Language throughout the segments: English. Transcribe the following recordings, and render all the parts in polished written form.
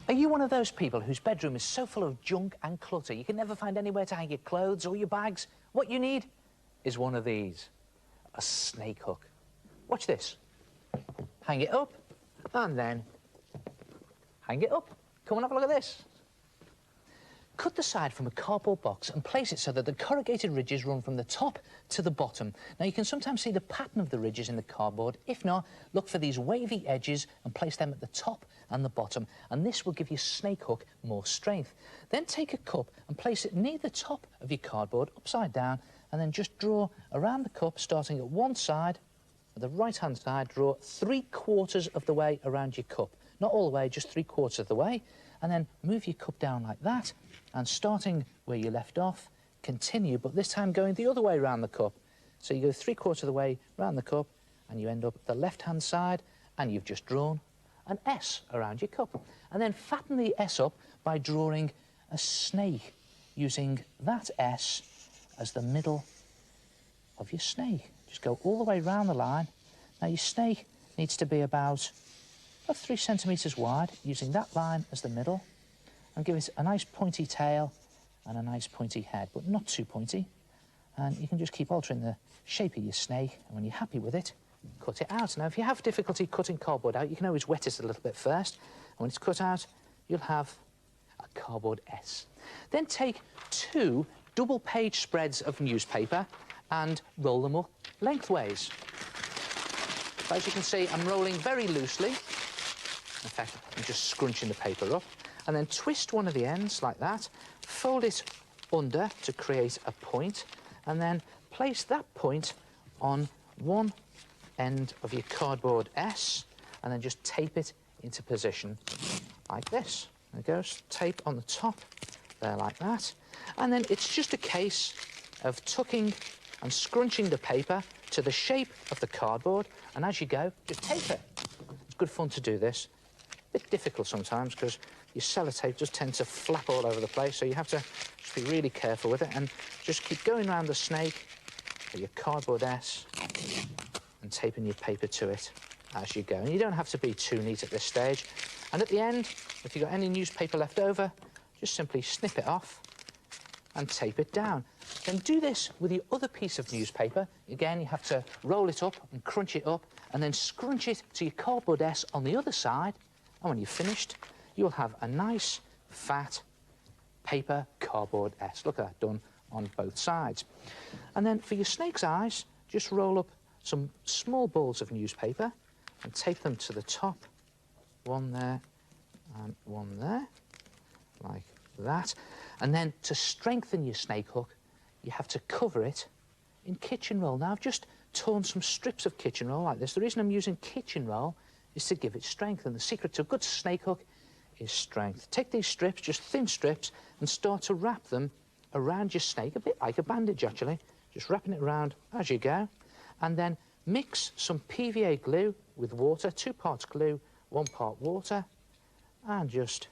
Are you one of those people whose bedroom is so full of junk and clutter you can never find anywhere to hang your clothes or your bags? What you need is one of these, a snake hook. Watch this. Hang it up, and then hang it up. Come and have a look at this. Cut the side from a cardboard box and place it so that the corrugated ridges run from the top to the bottom. Now, you can sometimes see the pattern of the ridges in the cardboard. If not, look for these wavy edges and place them at the top and the bottom, and this will give your snake hook more strength. Then take a cup and place it near the top of your cardboard, upside down, and then just draw around the cup, starting at one side, at the right-hand side, draw 3/4 of the way around your cup. Not all the way, just 3/4 of the way, and then move your cup down like that, and starting where you left off, continue, but this time going the other way around the cup. So you go 3/4 of the way around the cup, and you end up at the left-hand side, and you've just drawn an S around your cup. And then fatten the S up by drawing a snake, using that S as the middle of your snake. Just go all the way around the line. Now, your snake needs to be about 3 centimetres wide, using that line as the middle, and give it a nice pointy tail and a nice pointy head, but not too pointy. And you can just keep altering the shape of your snake, and when you're happy with it, cut it out. Now, if you have difficulty cutting cardboard out, you can always wet it a little bit first, and when it's cut out, you'll have a cardboard S. Then take 2 double-page spreads of newspaper and roll them up lengthways. So as you can see, I'm rolling very loosely. In fact, I'm just scrunching the paper up. And then twist one of the ends like that, fold it under to create a point, and then place that point on one end of your cardboard S, and then just tape it into position like this. There it goes, tape on the top, there like that. And then it's just a case of tucking and scrunching the paper to the shape of the cardboard, and as you go, just tape it. It's good fun to do this. A bit difficult sometimes because your sellotape does tend to flap all over the place, so you have to just be really careful with it and just keep going around the snake with your cardboard S and taping your paper to it as you go. And you don't have to be too neat at this stage. And at the end, if you've got any newspaper left over, just simply snip it off and tape it down. Then do this with your other piece of newspaper. Again, you have to roll it up and crunch it up and then scrunch it to your cardboard S on the other side. And when you've finished, you'll have a nice, fat paper cardboard S. Look at that, done on both sides. And then for your snake's eyes, just roll up some small balls of newspaper and tape them to the top. One there and one there, like that. And then to strengthen your snake hook, you have to cover it in kitchen roll. Now, I've just torn some strips of kitchen roll like this. The reason I'm using kitchen roll is to give it strength, and the secret to a good snake hook is strength. Take these strips, just thin strips, and start to wrap them around your snake, a bit like a bandage, actually. Just wrapping it around as you go. And then mix some PVA glue with water, 2 parts glue, 1 part water, and just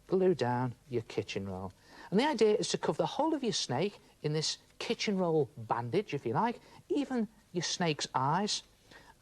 glue down your kitchen roll. And the idea is to cover the whole of your snake in this kitchen roll bandage, if you like, even your snake's eyes.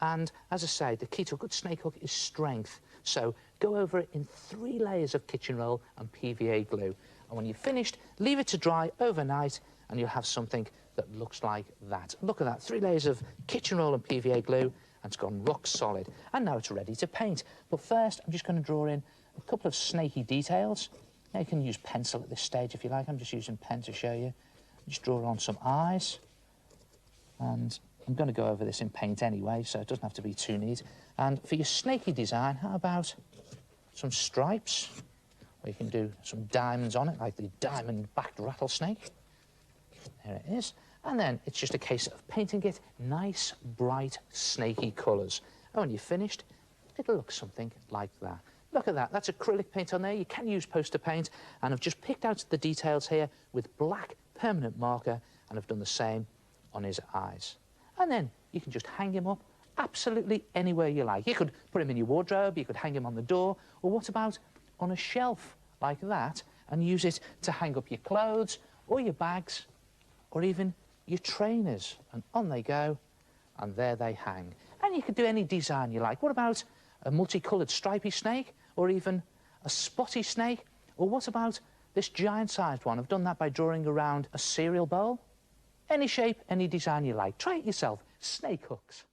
And as I say, the key to a good snake hook is strength. So go over it in 3 layers of kitchen roll and PVA glue. And when you've finished, leave it to dry overnight, and you'll have something that looks like that. Look at that, 3 layers of kitchen roll and PVA glue, and it's gone rock solid. And now it's ready to paint. But first, I'm just going to draw in a couple of snaky details. Now, you can use pencil at this stage if you like. I'm just using pen to show you. Just draw on some eyes. And I'm going to go over this in paint anyway, so it doesn't have to be too neat. And for your snaky design, how about some stripes? Or you can do some diamonds on it, like the diamond-backed rattlesnake. There it is. And then it's just a case of painting it nice, bright, snaky colours. And when you're finished, it'll look something like that. Look at that, that's acrylic paint on there. You can use poster paint, and I've just picked out the details here with black permanent marker, and I've done the same on his eyes. And then you can just hang him up absolutely anywhere you like. You could put him in your wardrobe, you could hang him on the door, or what about on a shelf like that, and use it to hang up your clothes, or your bags, or even your trainers. And on they go, and there they hang. And you could do any design you like. What about a multicoloured stripy snake, or even A spotty snake? Or what about this giant-sized one? I've done that by drawing around a cereal bowl. Any shape, any design you like. Try it yourself. Snake hooks.